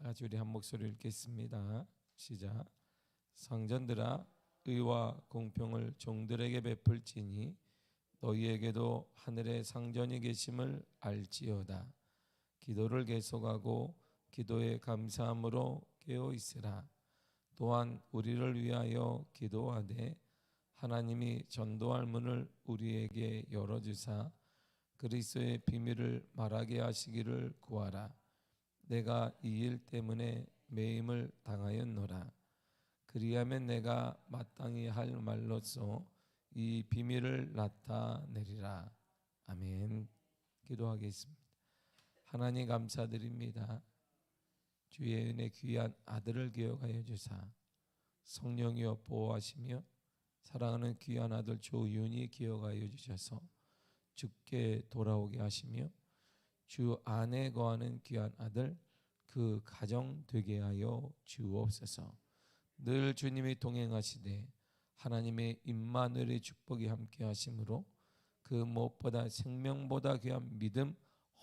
같이 우리 한 목소리 읽겠습니다. 시작. 상전들아, 의와 공평을 종들에게 베풀지니 너희에게도 하늘에 상전이 계심을 알지어다. 기도를 계속하고 기도에 감사함으로 깨어 있으라. 또한 우리를 위하여 기도하되 하나님이 전도할 문을 우리에게 열어주사 그리스도의 비밀을 말하게 하시기를 구하라. 내가 이 일 때문에 매임을 당하였노라. 그리하면 내가 마땅히 할 말로써 이 비밀을 나타내리라. 아멘. 기도하겠습니다. 하나님 감사드립니다. 주의 은혜 귀한 아들을 기억하여 주사 성령이여 보호하시며 사랑하는 귀한 아들 조윤희 기억하여 주셔서 주께 돌아오게 하시며 주 안에 거하는 귀한 아들 그 가정 되게 하여 주옵소서. 늘 주님이 동행하시되 하나님의 임마누엘의 축복이 함께 하심으로 그 무엇보다 생명보다 귀한 믿음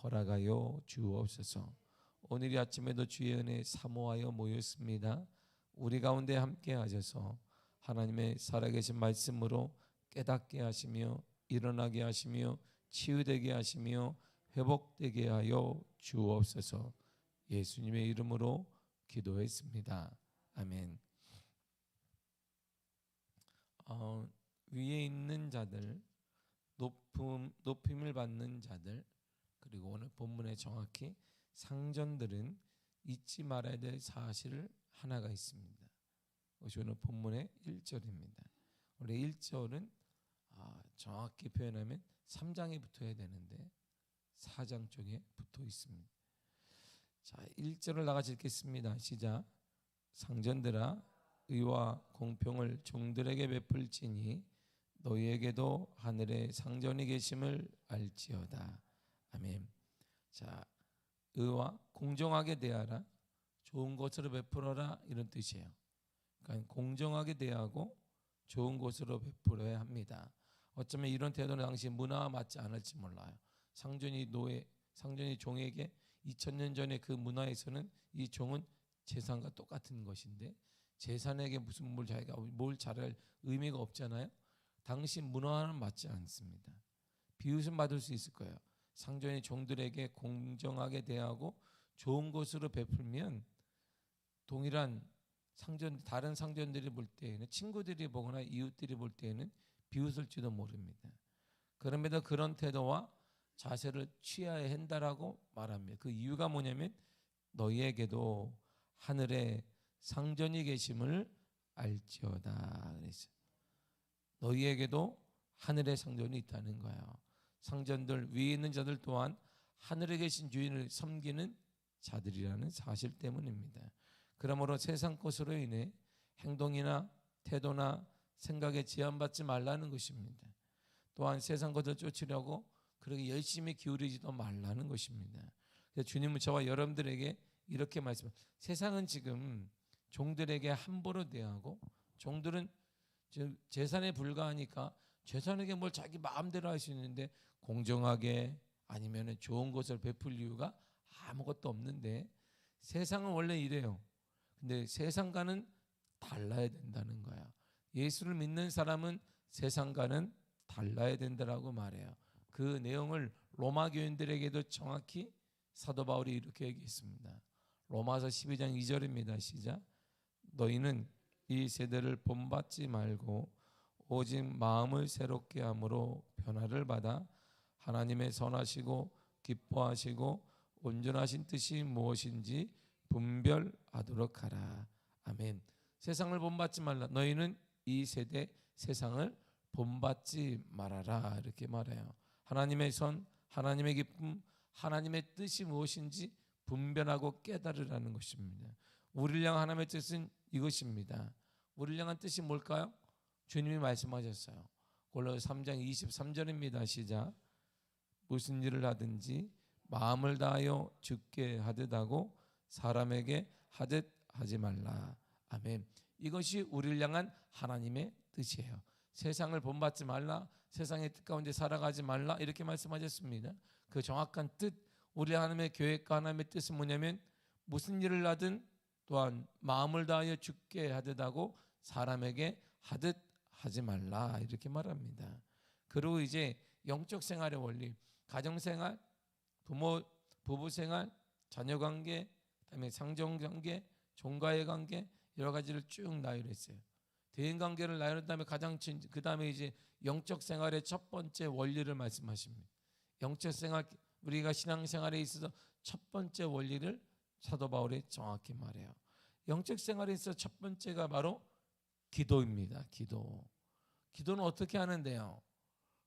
허락하여 주옵소서. 오늘 이 아침에도 주의 은혜 사모하여 모였습니다. 우리 가운데 함께 하셔서 하나님의 살아계신 말씀으로 깨닫게 하시며 일어나게 하시며 치유되게 하시며 회복되게 하여 주옵소서. 예수님의 이름으로 기도했습니다. 아멘. 위에 있는 자들, 높임을 받는 자들, 그리고 오늘 본문에 정확히 상전들은 잊지 말아야 될 사실 하나가 있습니다. 그것이 오늘 본문의 1절입니다. 원래 1절은 정확히 표현하면 3장에 붙어야 되는데 4장 쪽에 붙어 있습니다. 자, 1절을 나같이 읽겠습니다. 시작. 상전들아, 의와 공평을 종들에게 베풀지니 너희에게도 하늘에 상전이 계심을 알지어다. 아멘. 자, 의와 공정하게 대하라, 좋은 것으로 베풀어라, 이런 뜻이에요. 그러니까 공정하게 대하고 좋은 것으로 베풀어야 합니다. 어쩌면 이런 태도는 당시 문화와 맞지 않을지 몰라요. 상전이 종에게 2000년 전에 그 문화에서는 이 종은 재산과 똑같은 것인데 재산에게 무슨 자기가 뭘 잘할 의미가 없잖아요. 당시 문화와는 맞지 않습니다. 비웃음 받을 수 있을 거예요. 상전이 종들에게 공정하게 대하고 좋은 것으로 베풀면 동일한 다른 상전들이 볼 때에는, 친구들이 보거나 이웃들이 볼 때에는 비웃을지도 모릅니다. 그럼에도 그런 태도와 자세를 취해야 한다라고 말합니다. 그 이유가 뭐냐면 너희에게도 하늘에 상전이 계심을 알지어다 그랬어요. 너희에게도 하늘에 상전이 있다는 거예요. 상전들, 위에 있는 자들 또한 하늘에 계신 주인을 섬기는 자들이라는 사실 때문입니다. 그러므로 세상 것으로 인해 행동이나 태도나 생각에 제한받지 말라는 것입니다. 또한 세상 것을 쫓으려고 그렇게 열심히 기울이지도 말라는 것입니다. 그래서 주님은 저와 여러분들에게 이렇게 말씀합니다. 세상은 지금 종들에게 함부로 대하고 종들은 재산에 불과하니까 재산에게 뭘 자기 마음대로 할 수 있는데 공정하게 아니면 좋은 것을 베풀 이유가 아무것도 없는데 세상은 원래 이래요. 근데 세상과는 달라야 된다는 거야. 예수를 믿는 사람은 세상과는 달라야 된다라고 말해요. 그 내용을 로마 교인들에게도 정확히 사도 바울이 이렇게 얘기했습니다. 로마서 12장 2절입니다. 시작. 너희는 이 세대를 본받지 말고 오직 마음을 새롭게 함으로 변화를 받아 하나님의 선하시고 기뻐하시고 온전하신 뜻이 무엇인지 분별하도록 하라. 아멘. 세상을 본받지 말라. 너희는 이 세대 세상을 본받지 말아라. 이렇게 말해요. 하나님의 선, 하나님의 기쁨, 하나님의 뜻이 무엇인지 분별하고 깨달으라는 것입니다. 우리를 향한 하나님의 뜻은 이것입니다. 우리를 향한 뜻이 뭘까요? 주님이 말씀하셨어요. 골로새 3장 23절입니다. 시작. 무슨 일을 하든지 마음을 다하여 주께 하듯 하고 사람에게 하듯 하지 말라. 아멘. 이것이 우리를 향한 하나님의 뜻이에요. 세상을 본받지 말라, 세상의 뜻 가운데 살아가지 말라, 이렇게 말씀하셨습니다. 그 정확한 뜻, 우리 하나님의 계획과 하나님의 뜻은 뭐냐면 무슨 일을 하든 또한 마음을 다하여 주께 하듯 하고 사람에게 하듯 하지 말라 이렇게 말합니다. 그리고 이제 영적 생활의 원리, 가정생활, 부부생활, 자녀관계, 그다음에 상정관계, 종과의 관계 여러 가지를 쭉 나열했어요. 대인관계를 나열한 다음에 그 다음에 이제 영적 생활의 첫 번째 원리를 말씀하십니다. 영적 생활, 우리가 신앙생활에 있어서 첫 번째 원리를 사도 바울이 정확히 말해요. 영적 생활에 있어서 첫 번째가 바로 기도입니다. 기도는 어떻게 하는데요?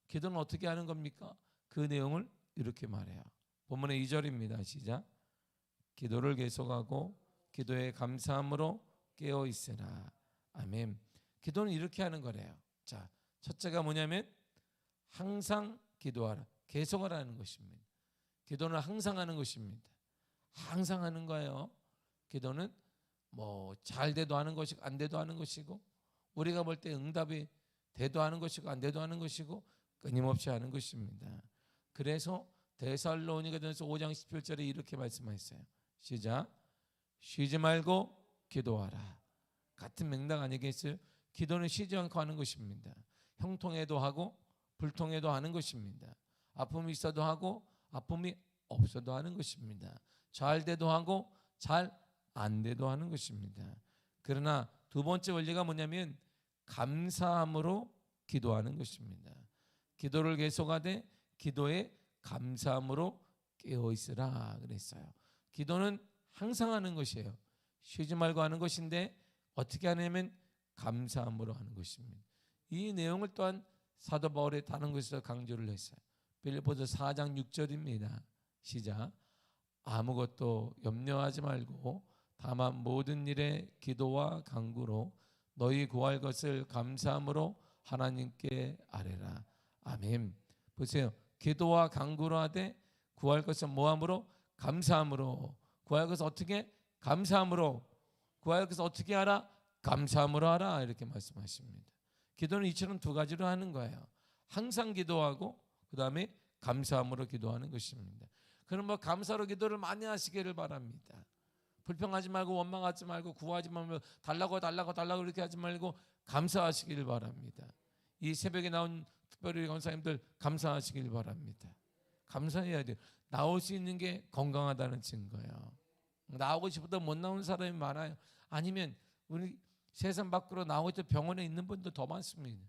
기도는 어떻게 하는 겁니까? 그 내용을 이렇게 말해요. 본문의 2절입니다. 시작. 기도를 계속하고 기도에 감사함으로 깨어 있으라. 아멘. 기도는 이렇게 하는 거래요. 자, 첫째가 뭐냐면 항상 기도하라. 계속 하라는 것입니다. 기도는 항상 하는 것입니다. 항상 하는 거예요. 기도는 뭐 잘 돼도 하는 것이고 안 돼도 하는 것이고 우리가 볼 때 응답이 돼도 하는 것이고 안 돼도 하는 것이고 끊임없이 하는 것입니다. 그래서 데살로니가전서 5장 17절에 이렇게 말씀하셨어요. 시작. 쉬지 말고 기도하라. 같은 맥락 아니겠어요? 기도는 쉬지 않고 하는 것입니다. 형통해도 하고 불통해도 하는 것입니다. 아픔이 있어도 하고 아픔이 없어도 하는 것입니다. 잘 돼도 하고 잘 안 돼도 하는 것입니다. 그러나 두 번째 원리가 뭐냐면 감사함으로 기도하는 것입니다. 기도를 계속하되 기도에 감사함으로 깨어있으라 그랬어요. 기도는 항상 하는 것이에요. 쉬지 말고 하는 것인데 어떻게 하냐면 감사함으로 하는 것입니다. 이 내용을 또한 사도 바울이 다른 곳에서 강조를 했어요. 빌립보서 4장 6절입니다. 시작. 아무것도 염려하지 말고 다만 모든 일에 기도와 간구로 너희 구할 것을 감사함으로 하나님께 아뢰라. 아멘. 보세요. 기도와 간구로 하되 구할 것은 뭐함으로? 감사함으로. 구할 것은 어떻게? 감사함으로. 구할 것은 어떻게 하라? 감사함으로 하라. 이렇게 말씀하십니다. 기도는 이처럼 두 가지로 하는 거예요. 항상 기도하고 그 다음에 감사함으로 기도하는 것입니다. 그럼 뭐 감사로 기도를 많이 하시기를 바랍니다. 불평하지 말고 원망하지 말고 구하지 말고 달라고 이렇게 하지 말고 감사하시길 바랍니다. 이 새벽에 나온 특별히 권사님들 감사하시길 바랍니다. 감사해야 돼요. 나올 수 있는 게 건강하다는 증거예요. 나오고 싶어도 못 나오는 사람이 많아요. 아니면 우리 세상 밖으로 나오고 있던 병원에 있는 분도 더 많습니다.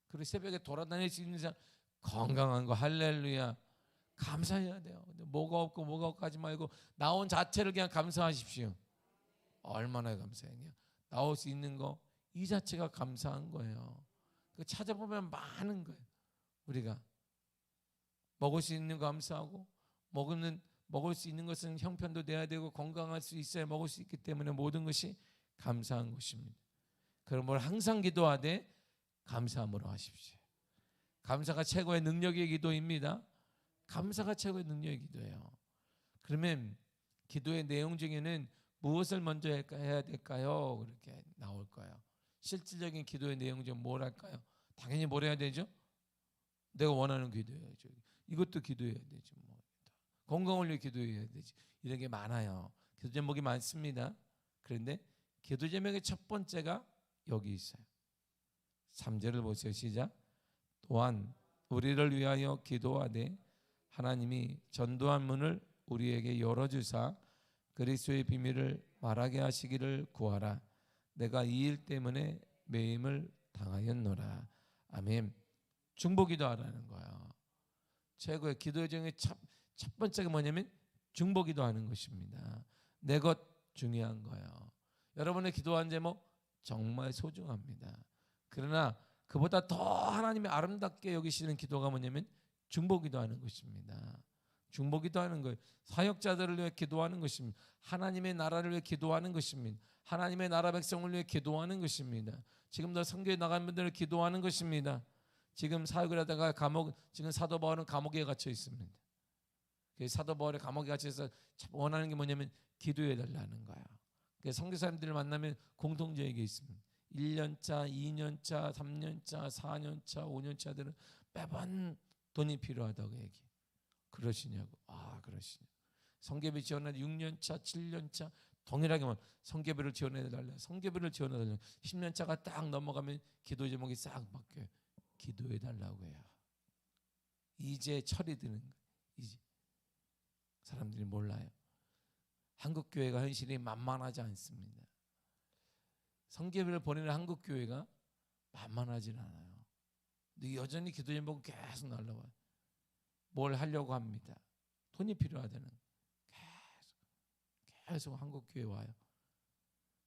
그리고 새벽에 돌아다닐 수 있는 사람 건강한 거 할렐루야. 감사해야 돼요. 뭐가 없고 하지 말고 나온 자체를 그냥 감사하십시오. 얼마나 감사해요. 나올 수 있는 거 이 자체가 감사한 거예요. 찾아보면 많은 거예요. 우리가 먹을 수 있는 거 감사하고 먹을 수 있는 것은 형편도 돼야 되고 건강할 수 있어야 먹을 수 있기 때문에 모든 것이 감사한 것입니다. 그러므로 항상 기도하되 감사함으로 하십시오. 감사가 최고의 능력의 기도입니다. 감사가 최고의 능력의 기도예요. 그러면 기도의 내용 중에는 무엇을 먼저 해야 될까요? 그렇게 나올 거예요. 실질적인 기도의 내용 중 뭘 할까요? 당연히 뭘 해야 되죠? 내가 원하는 기도해야죠. 이것도 기도해야 되죠. 건강을 위해 기도해야 되지. 이런 게 많아요. 기도 제목이 많습니다. 그런데 기도 제목의 첫 번째가 여기 있어요. 3절을 보세요. 시작. 또한 우리를 위하여 기도하되 하나님이 전도한 문을 우리에게 열어주사 그리스도의 비밀을 말하게 하시기를 구하라. 내가 이 일 때문에 매임을 당하였노라. 아멘. 중보기도하라는 거예요. 최고의 기도의 중에 첫 번째가 뭐냐면 중보기도하는 것입니다. 내 것 중요한 거예요. 여러분의 기도한 제목 정말 소중합니다. 그러나 그보다 더 하나님이 아름답게 여기시는 기도가 뭐냐면 중보기도하는 것입니다. 중보기도하는 거예요. 사역자들을 위해 기도하는 것입니다. 하나님의 나라를 위해 기도하는 것입니다. 하나님의 나라 백성을 위해 기도하는 것입니다. 지금도 선교에 나간 분들을 기도하는 것입니다. 지금 사역을 하다가 지금 사도 바울은 감옥에 갇혀 있습니다. 사도 바울의 감옥에 갇혀서 원하는 게 뭐냐면 기도해 달라는 거예요. 선교사님들을 만나면 공통적인 게 있습니다. 1년차, 2년차, 3년차, 4년차, 5년차들은 매번 돈이 필요하다고 얘기해요. 그러시냐고. 그러시냐. 성교비 지원하는 6년차, 7년차 동일하게만 성교비를 지원해달라. 성교비를 지원해달라. 10년차가 딱 넘어가면 기도 제목이 싹 바뀌어요. 기도해달라고 해요. 이제 철이 드는 거예요. 이제 사람들이 몰라요. 한국 교회가 현실이 만만하지 않습니다. 성교비를 보내는 한국 교회가 만만하진 않아요. 근데 여전히 기도 제목은 계속 날라와요. 뭘 하려고 합니다. 돈이 필요하다는 계속 한국 교회 와요.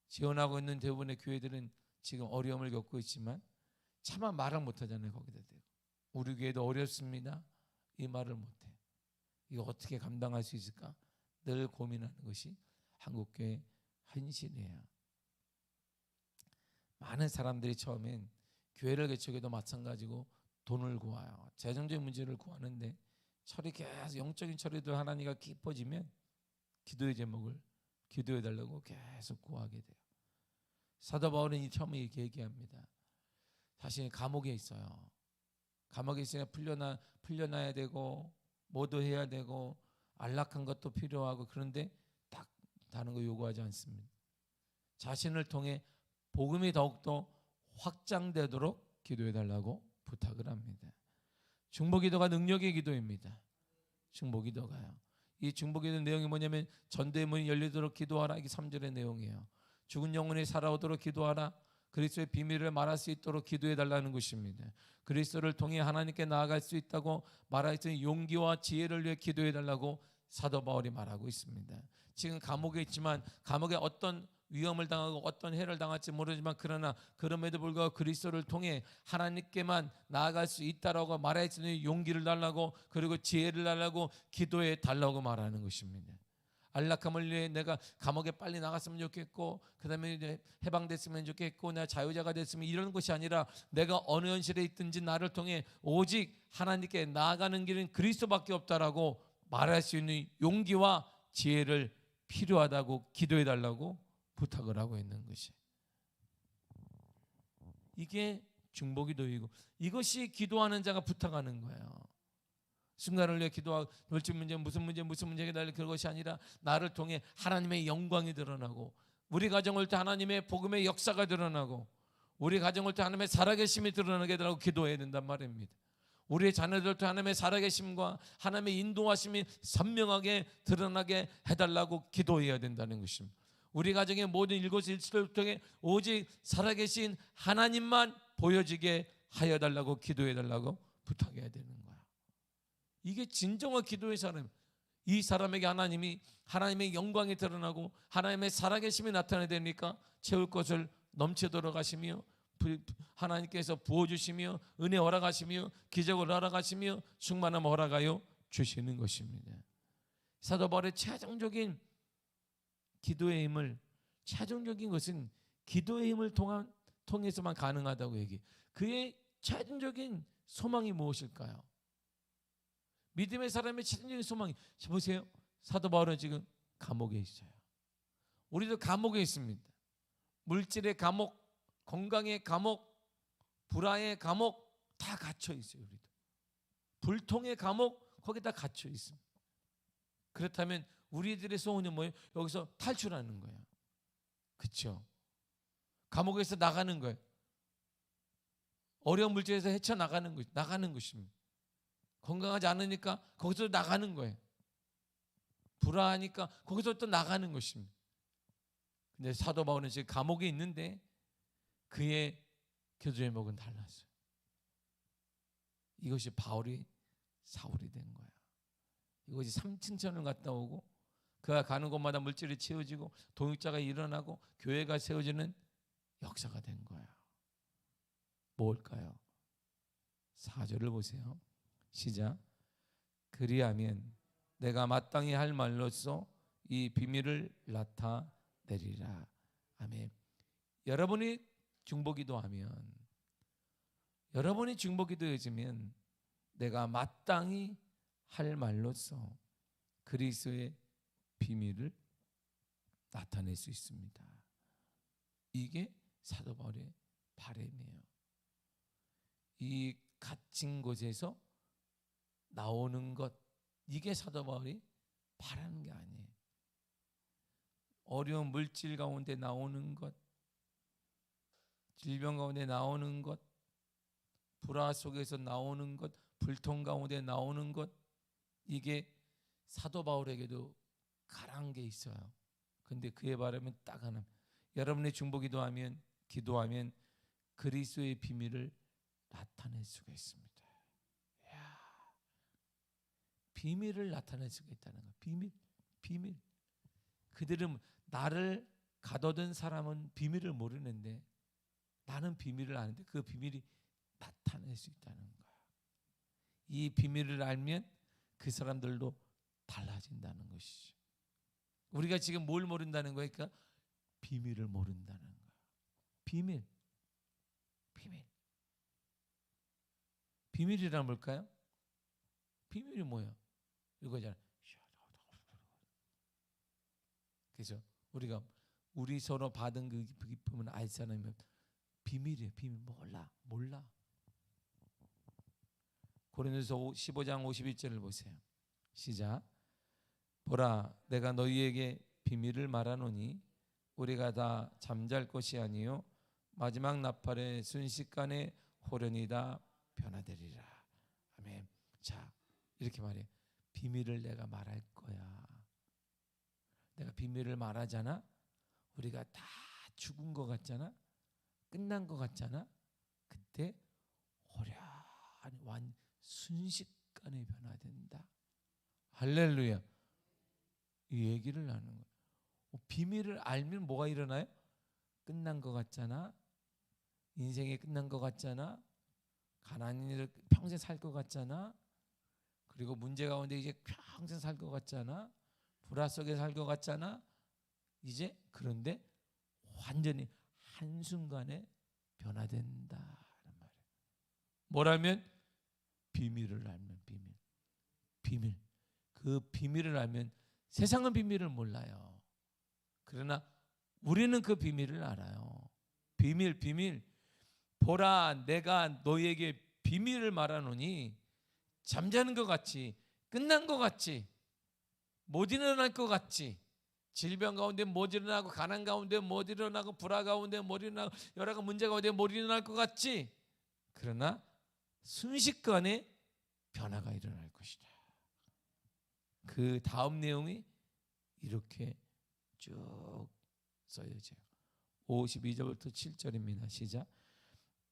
지원하고 있는 대부분의 교회들은 지금 어려움을 겪고 있지만 차마 말을 못하잖아요. 거기다 대고 우리 교회도 어렵습니다. 이 말을 못해. 이거 어떻게 감당할 수 있을까? 늘 고민하는 것이 한국 교회 현실이에요. 많은 사람들이 처음엔 교회를 개척해도 마찬가지고 돈을 구해요. 재정적인 문제를 구하는데 철이 계속 영적인 철이도 하나님과 깊어지면 기도의 제목을 기도해달라고 계속 구하게 돼요. 사도 바울은 처음에 이렇게 얘기합니다. 자신이 감옥에 있어요. 감옥에 있으면 풀려나야 되고 뭐도 해야 되고 안락한 것도 필요하고 그런데 딱 다른 거 요구하지 않습니다. 자신을 통해 복음이 더욱더 확장되도록 기도해달라고 부탁을 합니다. 중보기도가 능력의 기도입니다. 중보기도가요. 이 중보기도 내용이 뭐냐면 전도의 문이 열리도록 기도하라. 이게 3절의 내용이에요. 죽은 영혼이 살아오도록 기도하라. 그리스도의 비밀을 말할 수 있도록 기도해달라는 것입니다. 그리스도를 통해 하나님께 나아갈 수 있다고 말할 수 있는 용기와 지혜를 위해 기도해달라고 사도 바울이 말하고 있습니다. 지금 감옥에 있지만 감옥에 어떤 위험을 당하고 어떤 해를 당할지 모르지만 그러나 그럼에도 불구하고 그리스도를 통해 하나님께만 나아갈 수 있다라고 말할 수 있는 용기를 달라고 그리고 지혜를 달라고 기도해 달라고 말하는 것입니다. 안락함을 위해 내가 감옥에 빨리 나갔으면 좋겠고 그 다음에 이제 해방됐으면 좋겠고 내가 자유자가 됐으면 이런 것이 아니라 내가 어느 현실에 있든지 나를 통해 오직 하나님께 나아가는 길은 그리스도밖에 없다라고 말할 수 있는 용기와 지혜를 필요하다고 기도해 달라고 부탁을 하고 있는 것이 이게 중보기도이고 이것이 기도하는 자가 부탁하는 거예요. 순간을 위해 기도하고 물질 문제 무슨 문제가 달려 그런 것이 아니라 나를 통해 하나님의 영광이 드러나고 우리 가정을 통해 하나님의 복음의 역사가 드러나고 우리 가정을 통해 하나님의 살아계심이 드러나게 해달라고 기도해야 된단 말입니다. 우리의 자녀들 통해 하나님의 살아계심과 하나님의 인도하심이 선명하게 드러나게 해달라고 기도해야 된다는 것입니다. 우리 가정의 모든 일거수일투족을 통해 오직 살아계신 하나님만 보여지게 하여달라고 기도해달라고 부탁해야 되는 거예요. 이게 진정한 기도의 사람. 이 사람에게 하나님의 영광이 드러나고 하나님의 살아계심이 나타나야 되니까 채울 것을 넘치도록 하시며 하나님께서 부어주시며 은혜 허락하시며 기적을 허락하시며 충만함 허락하여 주시는 것입니다. 사도 바울의 최종적인 기도의 힘을 최종적인 것은 기도의 힘을 통해서만 가능하다고 얘기해요. 그의 최종적인 소망이 무엇일까요? 믿음의 사람의 최종적인 소망이 보세요. 사도 바울은 지금 감옥에 있어요. 우리도 감옥에 있습니다. 물질의 감옥, 건강의 감옥, 불화의 감옥 다 갇혀 있어요. 우리도 불통의 감옥 거기 다 갇혀 있습니다. 그렇다면 우리들의 소원은 뭐예요? 여기서 탈출하는 거예요. 그렇죠? 감옥에서 나가는 거예요. 어려운 물질에서 헤쳐나가는 것입니다. 건강하지 않으니까 거기서 나가는 거예요. 불안하니까 거기서 또 나가는 것입니다. 근데 사도 바울은 지금 감옥에 있는데 그의 기도 제목은 달랐어요. 이것이 바울이 사울이 된 거야. 이것이 삼층천을 갔다 오고 그가 가는 곳마다 물질이 채워지고 동역자가 일어나고 교회가 세워지는 역사가 된 거야. 뭘까요? 4절을 보세요. 시작. 그리하면 내가 마땅히 할 말로써 이 비밀을 나타내리라. 아멘. 여러분이 중보기도하면 여러분이 중보기도해주면 내가 마땅히 할 말로써 그리스도의 비밀을 나타낼 수 있습니다. 이게 사도 바울의 바람이에요. 이 갇힌 곳에서 나오는 것, 이게 사도 바울이 바라는 게 아니에요. 어려운 물질 가운데 나오는 것, 질병 가운데 나오는 것, 불화 속에서 나오는 것, 불통 가운데 나오는 것, 이게 사도 바울에게도 가라앉은 게 있어요. 근데 그의 바람은 딱 하나. 여러분의 중보기도하면, 기도하면 그리스도의 비밀을 나타낼 수가 있습니다. 이야, 비밀을 나타낼 수가 있다는 거. 비밀. 그들은 나를 가둬둔 사람은 비밀을 모르는데 나는 비밀을 아는데 그 비밀이 나타낼 수 있다는 거야. 이 비밀을 알면 그 사람들도 달라진다는 것이죠. 우리가 지금 뭘 모른다는 거야? 그러니까 비밀을 모른다는 거야. 비밀. 비밀이란 뭘까요? 비밀이 뭐예요? 이거잖아. 그래서 우리 서로 받은 그 기쁨은 알 사람이면 비밀이에요. 비밀. 몰라. 고린도서 15장 51절을 보세요. 시작. 보라, 내가 너희에게 비밀을 말하노니 우리가 다 잠잘 것이 아니요 마지막 나팔의 순식간에 호련히 다 변화되리라. 아멘. 자, 이렇게 말해요. 비밀을 내가 말할 거야. 내가 비밀을 말하잖아. 우리가 다 죽은 것 같잖아. 끝난 것 같잖아. 그때 호련히 순식간에 변화된다. 할렐루야. 이 얘기를 하는 거예요. 비밀을 알면 뭐가 일어나요? 끝난 것 같잖아. 인생이 끝난 것 같잖아. 가난한 일을 평생 살 것 같잖아. 그리고 문제 가운데 이제 평생 살 것 같잖아. 불화 속에 살 것 같잖아. 이제 그런데 완전히 한순간에 변화된다. 뭐라면? 비밀을 알면 비밀. 그 비밀을 알면 세상은 비밀을 몰라요. 그러나 우리는 그 비밀을 알아요. 비밀. 보라, 내가 너희에게 비밀을 말하노니 잠자는 것 같이, 끝난 것 같이, 못 일어날 것 같이, 질병 가운데 못 일어나고, 가난 가운데 못 일어나고, 불화 가운데 못 일어나고, 여러 가지 문제 가운데 못 일어날 것 같지. 그러나 순식간에 변화가 일어날 것이다. 그 다음 내용이 이렇게 쭉 써여져요. 52절부터 7절입니다. 시작.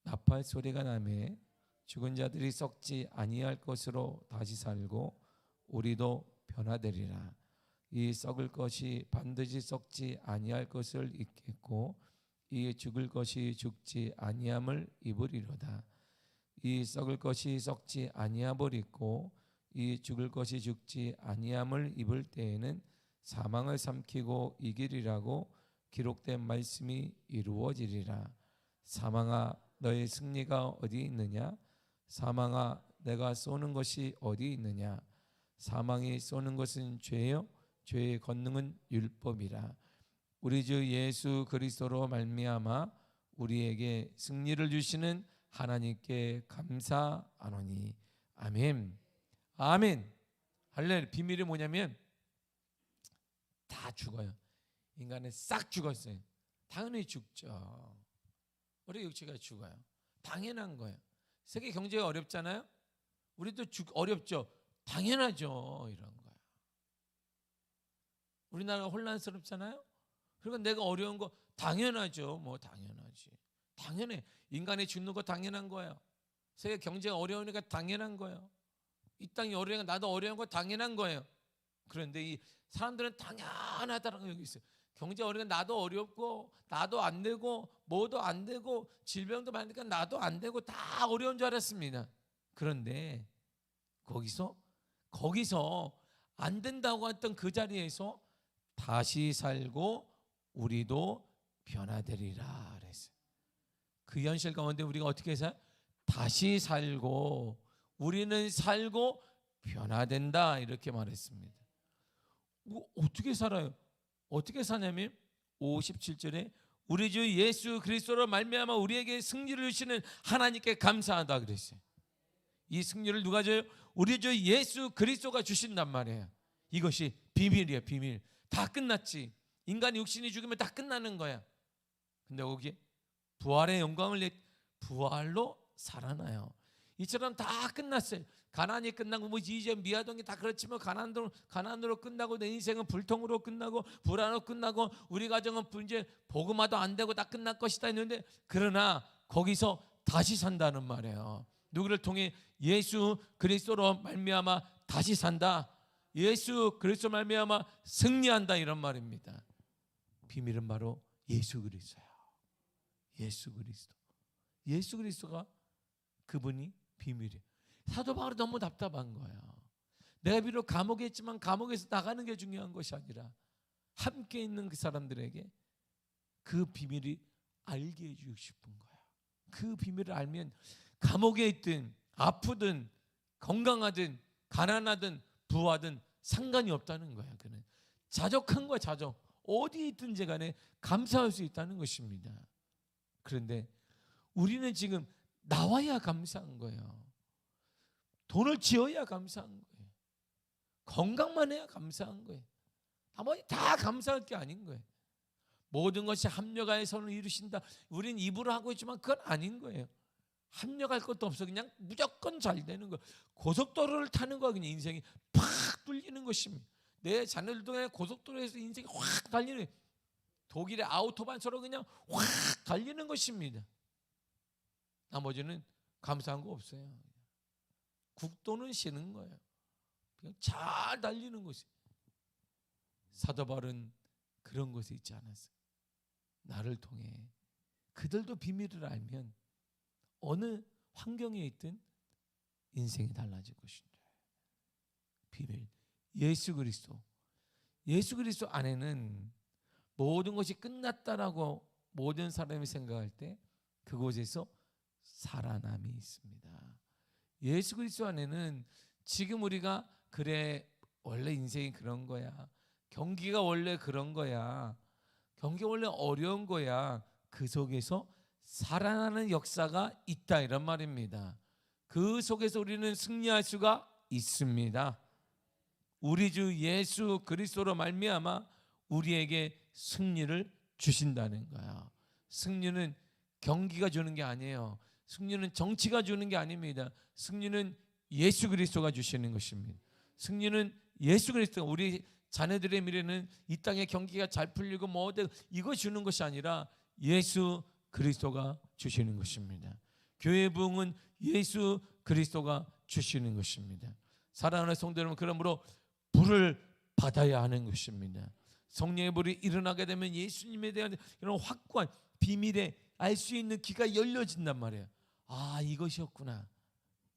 나팔 소리가 나매 죽은 자들이 썩지 아니할 것으로 다시 살고 우리도 변화되리라. 이 썩을 것이 반드시 썩지 아니할 것을 입겠고 이 죽을 것이 죽지 아니함을 입으리로다. 이 썩을 것이 썩지 아니함을 입고 이 죽을 것이 죽지 아니함을 입을 때에는 사망을 삼키고 이기리라고 기록된 말씀이 이루어지리라. 사망아, 너의 승리가 어디 있느냐? 사망아, 내가 쏘는 것이 어디 있느냐? 사망이 쏘는 것은 죄요, 죄의 권능은 율법이라. 우리 주 예수 그리스도로 말미암아 우리에게 승리를 주시는 하나님께 감사하노니. 아멘. 할렐루야. 비밀이 뭐냐면 다 죽어요. 인간은 싹 죽었어요. 당연히 죽죠. 우리 육체가 죽어요. 당연한 거예요. 세계 경제가 어렵잖아요. 우리도 어렵죠. 당연하죠. 이런 거예요. 우리나라가 혼란스럽잖아요. 그러니까 내가 어려운 거 당연하죠. 당연하지. 당연해. 인간이 죽는 거 당연한 거예요. 세계 경제가 어려우니까 당연한 거예요. 이 땅이 어려우니까 나도 어려운 거 당연한 거예요. 그런데 이 사람들은 당연하다는 거 여기 있어요. 경제가 어려우니까 나도 어렵고 나도 안 되고 뭐도 안 되고 질병도 많으니까 나도 안 되고 다 어려운 줄 알았습니다. 그런데 거기서 안 된다고 했던 그 자리에서 다시 살고 우리도 변화되리라 그랬어요. 그 현실 가운데 우리가 어떻게 해서 다시 살고 우리는 살고 변화된다 이렇게 말했습니다. 어떻게 살아요? 어떻게 사냐면 57절에 우리 주 예수 그리스도로 말미암아 우리에게 승리를 주시는 하나님께 감사하다 그랬어요. 이 승리를 누가 줘요? 우리 주 예수 그리스도가 주신단 말이에요. 이것이 비밀이야, 비밀. 다 끝났지. 인간이 육신이 죽으면 다 끝나는 거야. 근데 거기에 부활의 영광을 부활로 살아나요. 이처럼 다 끝났어요. 가난이 끝나고 뭐 이제 미아동이 다 그렇지만 가난으로 끝나고 내 인생은 불통으로 끝나고 불안으로 끝나고 우리 가정은 이제 복음화도 안 되고 다 끝날 것이다 했는데, 그러나 거기서 다시 산다는 말이에요. 누구를 통해? 예수 그리스도로 말미암아 다시 산다. 예수 그리스도 말미암아 승리한다, 이런 말입니다. 비밀은 바로 예수 그리스도야. 예수 그리스도. 예수 그리스도가 그분이 비밀이에요. 사도 바울이 너무 답답한 거예요. 내가 비록 감옥에 있지만 감옥에서 나가는 게 중요한 것이 아니라 함께 있는 그 사람들에게 그 비밀이 알게 해주고 싶은 거야. 그 비밀을 알면 감옥에 있든 아프든 건강하든 가난하든 부하든 상관이 없다는 거야. 그는 자족한 거야. 자족. 어디 있든지 간에 감사할 수 있다는 것입니다. 그런데 우리는 지금 나와야 감사한 거예요. 돈을 지어야 감사한 거예요. 건강만 해야 감사한 거예요. 나머지 다 감사할 게 아닌 거예요. 모든 것이 합력하여 선을 이루신다. 우린 입으로 하고 있지만 그건 아닌 거예요. 합력할 것도 없어. 그냥 무조건 잘 되는 거예요. 고속도로를 타는 거야. 그냥 인생이 팍 뚫리는 것입니다. 내 자녀들도 그냥 고속도로에서 인생이 확 달리는, 독일의 아우토반처럼 그냥 확 달리는 것입니다. 나머지는 감사한 거 없어요. 국도는 쉬는 거예요. 그냥 잘 달리는 것이. 사도 바울은 그런 것이 있지 않았어요. 나를 통해 그들도 비밀을 알면 어느 환경에 있든 인생이 달라질 것인데. 비밀, 예수 그리스도. 예수 그리스도 안에는 모든 것이 끝났다라고 모든 사람이 생각할 때 그곳에서 살아남이 있습니다. 예수 그리스도 안에는 지금 우리가 그래 원래 인생이 그런 거야, 경기가 원래 그런 거야, 경기가 원래 어려운 거야, 그 속에서 살아나는 역사가 있다, 이런 말입니다. 그 속에서 우리는 승리할 수가 있습니다. 우리 주 예수 그리스도로 말미암아 우리에게 승리를 주신다는 거야. 승리는 경기가 주는 게 아니에요. 승리는 정치가 주는 게 아닙니다. 승리는 예수 그리스도가 주시는 것입니다. 승리는 예수 그리스도가, 우리 자녀들의 미래는 이 땅의 경기가 잘 풀리고 뭐 이거 주는 것이 아니라 예수 그리스도가 주시는 것입니다. 교회의 부흥은 예수 그리스도가 주시는 것입니다. 사랑하는 성도 여러분, 그러므로 불을 받아야 하는 것입니다. 성령의 불이 일어나게 되면 예수님에 대한 이런 확고한 비밀에 알 수 있는 귀가 열려진단 말이에요. 아, 이것이었구나.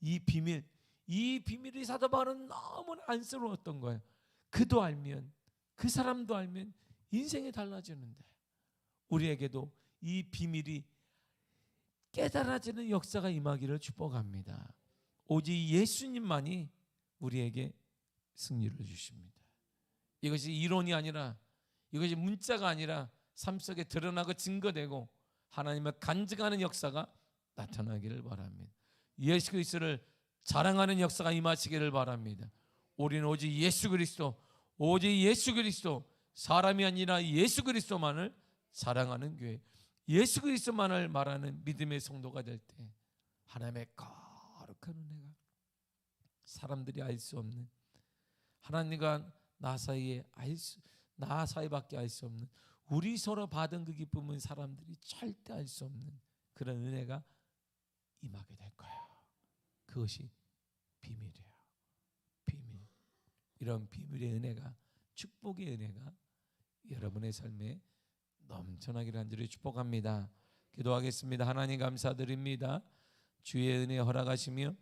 이 비밀이 사도 바울은 너무나 안쓰러웠던 거예요. 그도 알면, 그 사람도 알면 인생이 달라지는데, 우리에게도 이 비밀이 깨달아지는 역사가 임하기를 축복합니다. 오직 예수님만이 우리에게 승리를 주십니다. 이것이 이론이 아니라, 이것이 문자가 아니라 삶 속에 드러나고 증거되고 하나님을 간증하는 역사가 나타나기를 바랍니다. 예수 그리스도를 자랑하는 역사가 임하시기를 바랍니다. 우리는 오직 예수 그리스도, 오직 예수 그리스도, 사람이 아니라 예수 그리스도만을 사랑하는 교회, 예수 그리스도만을 말하는 믿음의 성도가 될 때 하나님의 거룩한 은혜가, 사람들이 알 수 없는, 하나님과 나 사이밖에 알 수 없는, 우리 서로 받은 그 기쁨은 사람들이 절대 알 수 없는 그런 은혜가 임하게 될 거야. 그것이 비밀이에요. 비밀. 이런 비밀의 은혜가, 축복의 은혜가 여러분의 삶에 넘쳐나기를 간절히 축복합니다. 기도하겠습니다. 하나님 감사드립니다. 주의 은혜 허락하시며